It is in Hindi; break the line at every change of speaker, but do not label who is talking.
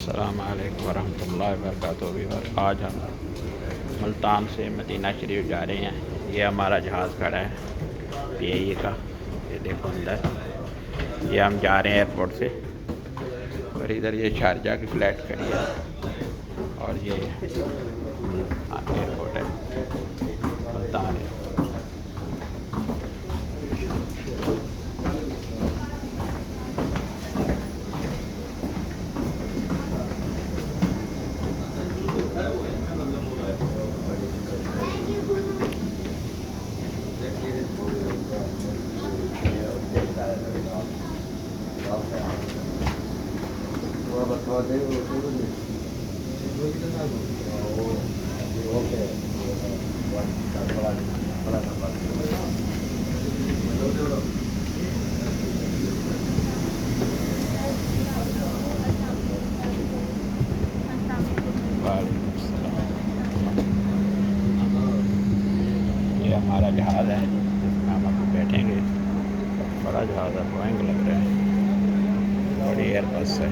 अस्सलाम वालेकुम वरहमतुल्लाहि वबरकातुहू। और आज हम मुल्तान से मदीना शरीफ जा रहे हैं। ये हमारा जहाज़ खड़ा है पीआईए का, ये देखो अंदर। ये हम जा रहे हैं एयरपोर्ट से, और इधर ये शारजा की फ़्लाइट खड़ी है, और ये एयरपोर्ट है मुल्तान है। ये हमारा जहाज़ है जिसमें हम अभी बैठेंगे। बड़ा जहाज़ है, बोइंग लग रहा है, बड़ी एयरबस है।